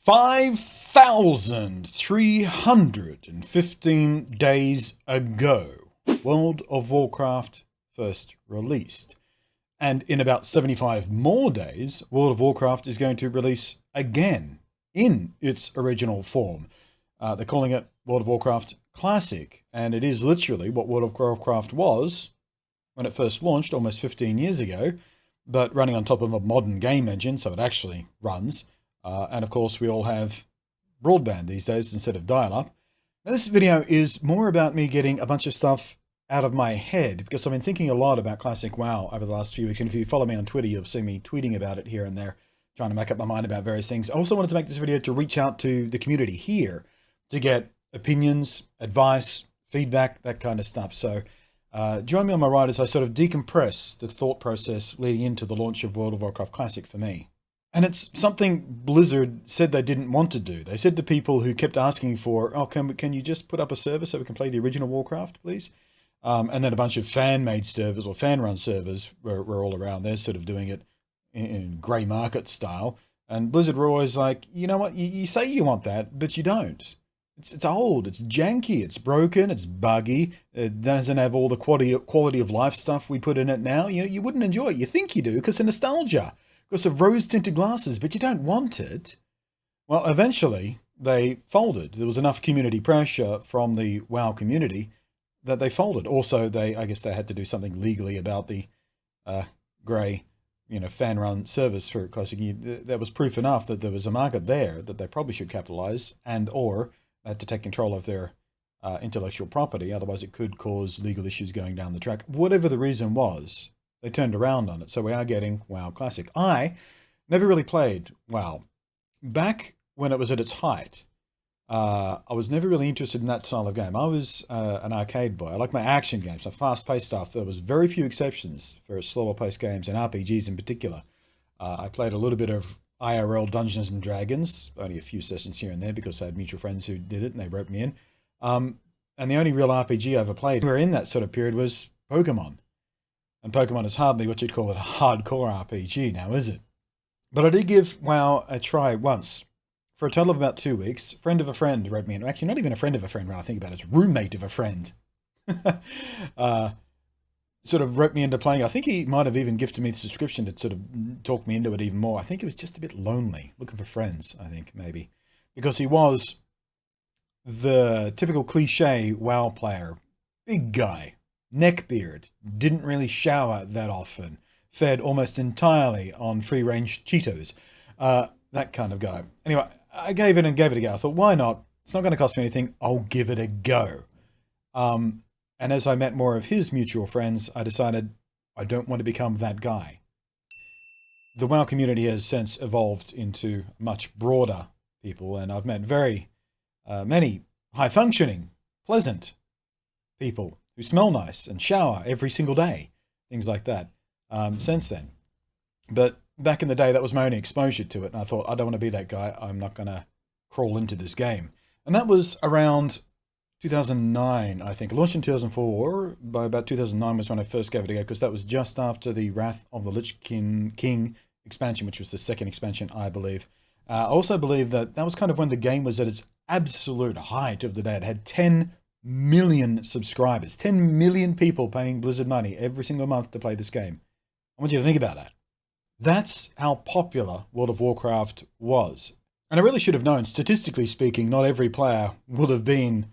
5,315 days ago, World of Warcraft first released. And in about 75 more days, World of Warcraft is going to release again in its original form. They're calling it World of Warcraft Classic, and it is literally what World of Warcraft was when it first launched almost 15 years ago, but running on top of a modern game engine, so it actually runs. And of course, we all have broadband these days instead of dial-up. Now, this video is more about me getting a bunch of stuff out of my head, because I've been thinking a lot about Classic WoW over the last few weeks, and if you follow me on Twitter, you'll see me tweeting about it here and there, trying to make up my mind about various things. I also wanted to make this video to reach out to the community here to get opinions, advice, feedback, that kind of stuff. So join me on my ride as I sort of decompress the thought process leading into the launch of World of Warcraft Classic for me. And it's something Blizzard said they didn't want to do. They said to people who kept asking for, oh, can you just put up a server so we can play the original Warcraft, please? And then a bunch of fan-made servers or fan-run servers were all around there, sort of doing it in grey market style. And Blizzard were always like, you know what, you say you want that, but you don't. It's old, it's janky, it's broken, it's buggy, it doesn't have all the quality of life stuff we put in it now. You wouldn't enjoy it. You think you do because of nostalgia, because of rose-tinted glasses, but you don't want it. Well, eventually they folded. There was enough community pressure from the WoW community that they folded. Also, I guess they had to do something legally about the grey, fan-run service for Classic. That was proof enough that there was a market there that they probably should capitalize, and or they had to take control of their intellectual property. Otherwise, it could cause legal issues going down the track. Whatever the reason was, they turned around on it. So we are getting WoW Classic. I never really played WoW. Back when it was at its height, I was never really interested in that style of game. I was an arcade boy. I like my action games, my fast-paced stuff. There was very few exceptions for slower-paced games, and RPGs in particular. I played a little bit of IRL Dungeons and Dragons, only a few sessions here and there because I had mutual friends who did it and they roped me in. And the only real RPG I ever played in that sort of period was Pokemon. And Pokemon is hardly what you'd call it a hardcore RPG now, is it? But I did give WoW a try once. For a total of about 2 weeks. Friend of a friend wrote me in. Actually, not even a friend of a friend when I think about it. It's roommate of a friend. Sort of wrote me into playing. I think he might have even gifted me the subscription to sort of talk me into it even more. I think it was just a bit lonely. Looking for friends, I think, maybe. Because he was the typical cliche WoW player. Big guy. Neckbeard. Didn't really shower that often. Fed almost entirely on free-range Cheetos. That kind of guy. Anyway, I gave it a go. I thought, why not? It's not going to cost me anything. I'll give it a go. And as I met more of his mutual friends, I decided I don't want to become that guy. The WoW community has since evolved into much broader people, and I've met very many high-functioning, pleasant people who smell nice and shower every single day. Things like that since then. But back in the day, that was my only exposure to it, and I thought, I don't want to be that guy. I'm not going to crawl into this game. And that was around 2009, I think. It launched in 2004. By about 2009 was when I first gave it a go, because that was just after the Wrath of the Lich King expansion, which was the second expansion, I believe. I also believe that was kind of when the game was at its absolute height of the day. It had 10 million subscribers, 10 million people paying Blizzard money every single month to play this game. I want you to think about that. That's how popular World of Warcraft was. And I really should have known, statistically speaking, not every player would have been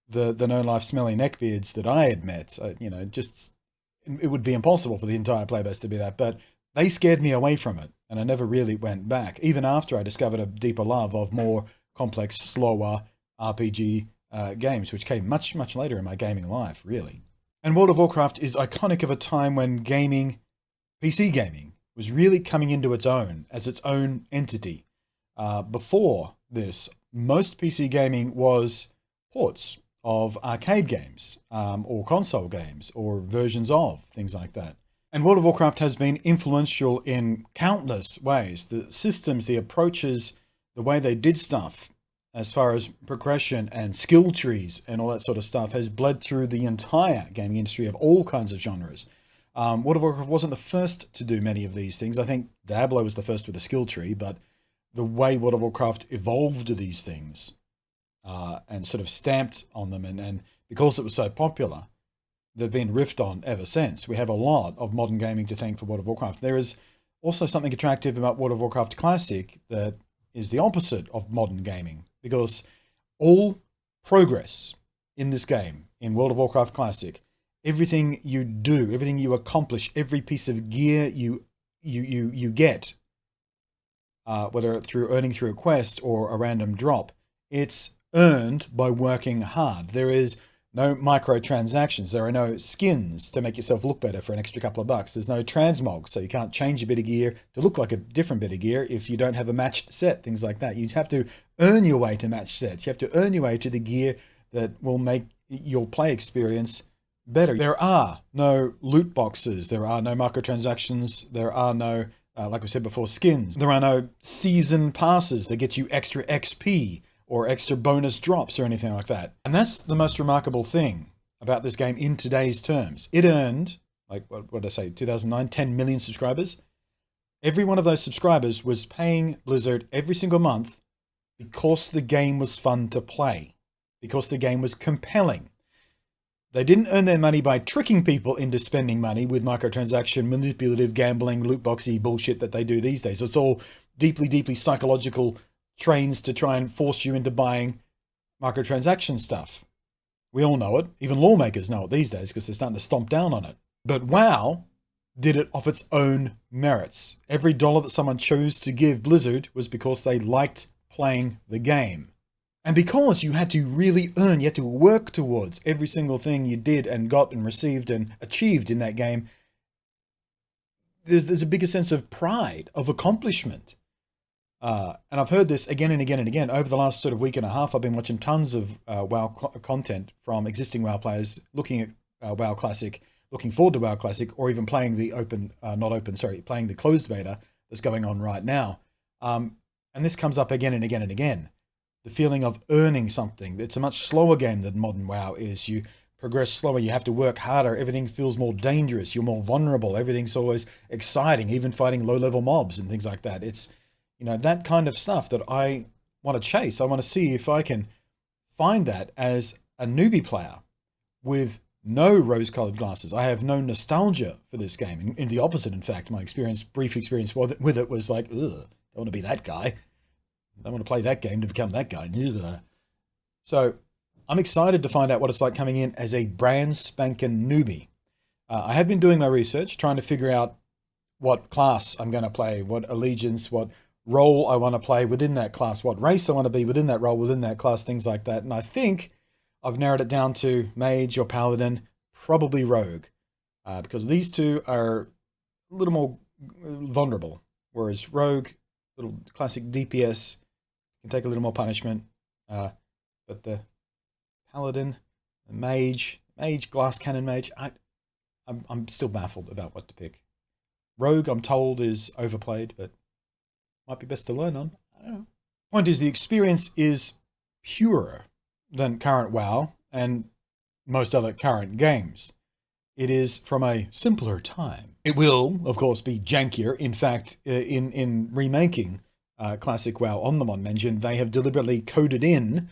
the no-life smelly neckbeards that I had met. It would be impossible for the entire player base to be that, but they scared me away from it, and I never really went back, even after I discovered a deeper love of more complex, slower RPG games, which came much, much later in my gaming life, really. And World of Warcraft is iconic of a time when gaming, PC gaming, was really coming into its own as its own entity. Before this, most PC gaming was ports of arcade games, or console games, or versions of, things like that. And World of Warcraft has been influential in countless ways. The systems, the approaches, the way they did stuff, as far as progression and skill trees and all that sort of stuff, has bled through the entire gaming industry of all kinds of genres. World of Warcraft wasn't the first to do many of these things. I think Diablo was the first with a skill tree, but the way World of Warcraft evolved these things and sort of stamped on them, and because it was so popular, they've been riffed on ever since. We have a lot of modern gaming to thank for World of Warcraft. There is also something attractive about World of Warcraft Classic that is the opposite of modern gaming, because all progress in this game, in World of Warcraft Classic, everything you do, everything you accomplish, every piece of gear you get, whether through earning through a quest or a random drop, it's earned by working hard. There is no microtransactions. There are no skins to make yourself look better for an extra couple of bucks. There's no transmog, so you can't change a bit of gear to look like a different bit of gear if you don't have a matched set, things like that. You have to earn your way to matched sets. You have to earn your way to the gear that will make your play experience better. There are no loot boxes. There are no microtransactions. There are no, like we said before, skins. There are no season passes that get you extra XP or extra bonus drops or anything like that. And that's the most remarkable thing about this game in today's terms. It earned, like, what did I say, 2009, 10 million subscribers. Every one of those subscribers was paying Blizzard every single month because the game was fun to play, because the game was compelling. They didn't earn their money by tricking people into spending money with microtransaction, manipulative, gambling, loot boxy bullshit that they do these days. It's all deeply, deeply psychological trains to try and force you into buying microtransaction stuff. We all know it. Even lawmakers know it these days because they're starting to stomp down on it. But WoW did it off its own merits. Every dollar that someone chose to give Blizzard was because they liked playing the game. And because you had to really earn, you had to work towards every single thing you did and got and received and achieved in that game, there's a bigger sense of pride, of accomplishment. And I've heard this again and again and again. Over the last sort of week and a half, I've been watching tons of WoW content from existing WoW players looking at WoW Classic, looking forward to WoW Classic, or even playing the playing the closed beta that's going on right now. And this comes up again and again and again. The feeling of earning something. It's a much slower game than modern WoW is. You progress slower, you have to work harder, everything feels more dangerous, you're more vulnerable, everything's always exciting, even fighting low-level mobs and things like that. It's, you know, that kind of stuff that I want to chase. I want to see if I can find that as a newbie player with no rose-colored glasses. I have no nostalgia for this game. In the opposite, in fact, my brief experience with it was like, ugh, don't want to be that guy. I want to play that game to become that guy. So I'm excited to find out what it's like coming in as a brand spanking newbie. I have been doing my research, trying to figure out what class I'm going to play, what allegiance, what role I want to play within that class, what race I want to be within that role, within that class, things like that. And I think I've narrowed it down to mage or paladin, probably rogue, because these two are a little more vulnerable, whereas rogue, little classic DPS, can take a little more punishment, but the paladin, the mage, glass cannon mage, I'm still baffled about what to pick. Rogue, I'm told, is overplayed, but might be best to learn on. I don't know. Point is, the experience is purer than current WoW and most other current games. It is from a simpler time. It will, of course, be jankier. In fact, in remaking Classic WoW on the modern engine, they have deliberately coded in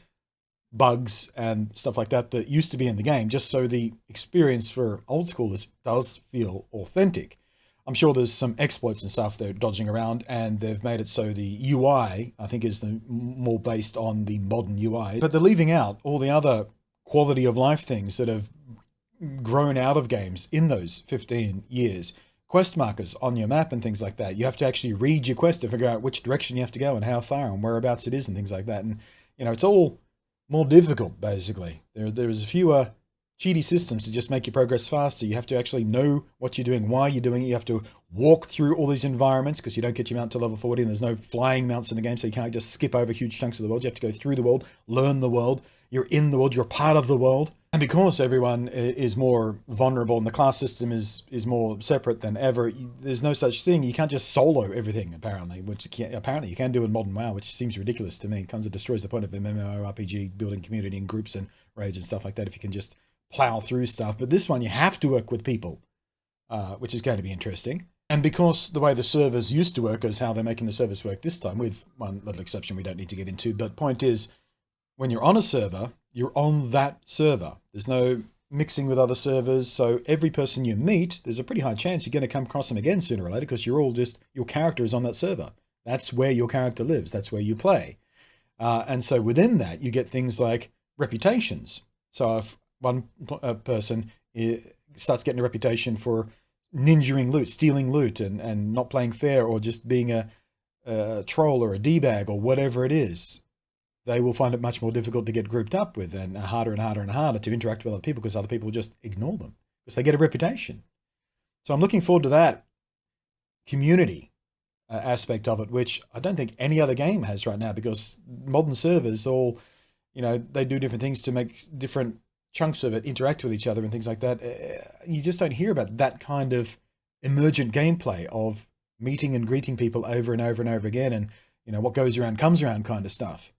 bugs and stuff like that that used to be in the game, just so the experience for old schoolers does feel authentic. I'm sure there's some exploits and stuff they're dodging around, and they've made it so the UI, I think, is more based on the modern UI. But they're leaving out all the other quality of life things that have grown out of games in those 15 years. Quest markers on your map and things like that. You have to actually read your quest to figure out which direction you have to go and how far and whereabouts it is and things like that. And, you know, it's all more difficult, basically. There's a fewer cheaty systems to just make your progress faster. You have to actually know what you're doing, why you're doing it. You have to walk through all these environments because you don't get your mount to level 40 and there's no flying mounts in the game, so you can't just skip over huge chunks of the world. You have to go through the world, learn the world. You're in the world, you're part of the world. And because everyone is more vulnerable and the class system is more separate than ever, there's no such thing. You can't just solo everything, apparently, which apparently you can do in modern WoW, which seems ridiculous to me. It comes and destroys the point of MMORPG, building community and groups and raids and stuff like that if you can just plow through stuff. But this one, you have to work with people, which is going to be interesting. And because the way the servers used to work is how they're making the servers work this time, with one little exception we don't need to get into. But point is, when you're on a server, you're on that server. There's no mixing with other servers. So every person you meet, there's a pretty high chance you're going to come across them again sooner or later, because you're all just, your character is on that server. That's where your character lives. That's where you play. And so within that, you get things like reputations. So if one person starts getting a reputation for ninjaing loot, stealing loot, and not playing fair, or just being a troll or a D-bag or whatever it is, they will find it much more difficult to get grouped up with, and harder and harder and harder to interact with other people, because other people will just ignore them because they get a reputation. So I'm looking forward to that community aspect of it, which I don't think any other game has right now, because modern servers all, they do different things to make different chunks of it interact with each other and things like that. You just don't hear about that kind of emergent gameplay of meeting and greeting people over and over and over again, and what goes around comes around kind of stuff.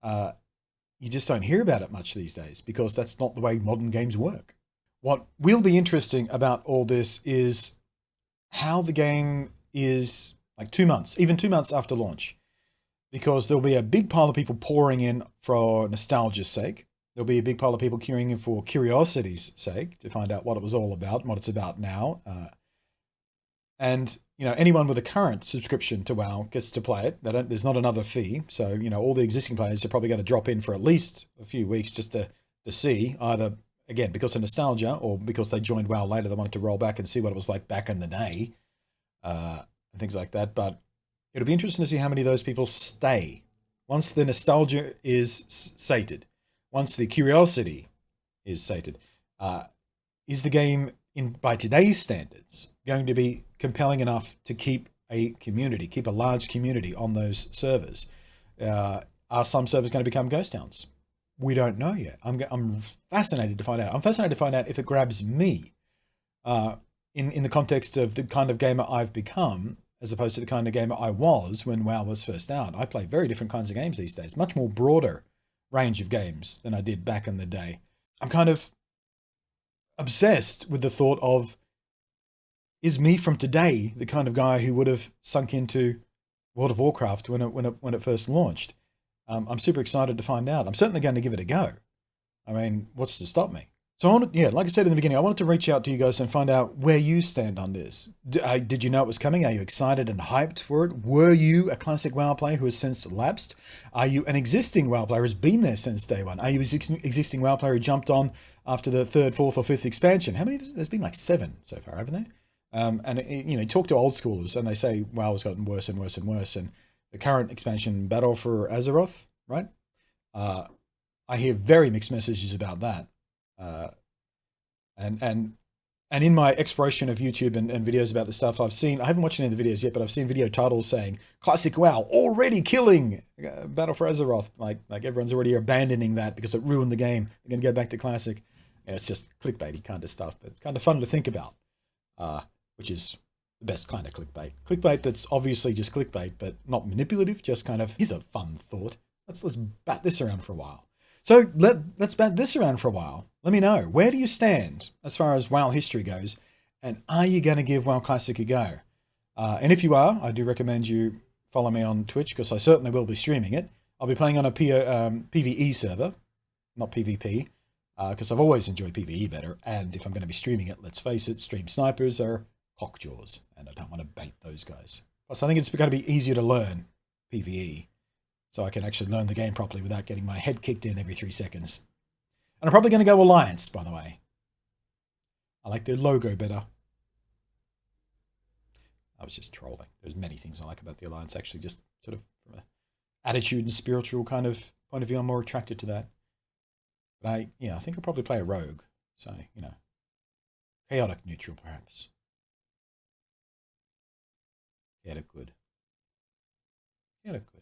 You just don't hear about it much these days, because that's not the way modern games work. What will be interesting about all this is how the game is like 2 months, even 2 months after launch, because there'll be a big pile of people pouring in for nostalgia's sake. There'll be a big pile of people queuing in for curiosity's sake, to find out what it was all about and what it's about now. And anyone with a current subscription to WoW gets to play it. There's not another fee. So, all the existing players are probably going to drop in for at least a few weeks just to see, either, again, because of nostalgia, or because they joined WoW later, they wanted to roll back and see what it was like back in the day, and things like that. But it'll be interesting to see how many of those people stay once the nostalgia is sated, once the curiosity is sated. Is the game, by today's standards, going to be compelling enough to keep a large community on those servers? Are some servers going to become ghost towns? We don't know yet. I'm fascinated to find out. I'm fascinated to find out if it grabs me in the context of the kind of gamer I've become, as opposed to the kind of gamer I was when WoW was first out. I play very different kinds of games these days, much more broader range of games than I did back in the day. I'm kind of obsessed with the thought of, is me from today the kind of guy who would have sunk into World of Warcraft when it first launched? I'm super excited to find out. I'm certainly going to give it a go. I mean, what's to stop me? So like I said in the beginning, I wanted to reach out to you guys and find out where you stand on this. Did you know it was coming? Are you excited and hyped for it? Were you a classic WoW player who has since lapsed? Are you an existing WoW player who's been there since day one? Are you an existing WoW player who jumped on after the 3rd, 4th, or 5th expansion? How many? There's been like 7 so far, haven't there? And talk to old schoolers, and they say WoW has gotten worse and worse and worse. And the current expansion, Battle for Azeroth, right? I hear very mixed messages about that. And in my exploration of YouTube and videos about the stuff I've seen, I haven't watched any of the videos yet, but I've seen video titles saying classic WoW already killing Battle for Azeroth. Like everyone's already abandoning that because it ruined the game. They're going to go back to classic. It's just clickbaity kind of stuff, but it's kind of fun to think about, which is the best kind of clickbait. Clickbait that's obviously just clickbait, but not manipulative, just kind of, here's a fun thought. Let's bat this around for a while. So let's bat this around for a while. Let me know, where do you stand as far as WoW history goes? And are you going to give WoW Classic a go? And if you are, I do recommend you follow me on Twitch, because I certainly will be streaming it. I'll be playing on a PvE server, not PvP, because I've always enjoyed PvE better. And if I'm going to be streaming it, let's face it, stream snipers are cockjaws, and I don't want to bait those guys. Plus, I think it's going to be easier to learn PvE, so I can actually learn the game properly without getting my head kicked in every 3 seconds. And I'm probably going to go Alliance, by the way. I like their logo better. I was just trolling. There's many things I like about the Alliance, actually, just sort of from an attitude and spiritual kind of point of view. I'm more attracted to that. But I think I'll probably play a rogue. So, chaotic neutral, perhaps. Chaotic good. Chaotic good.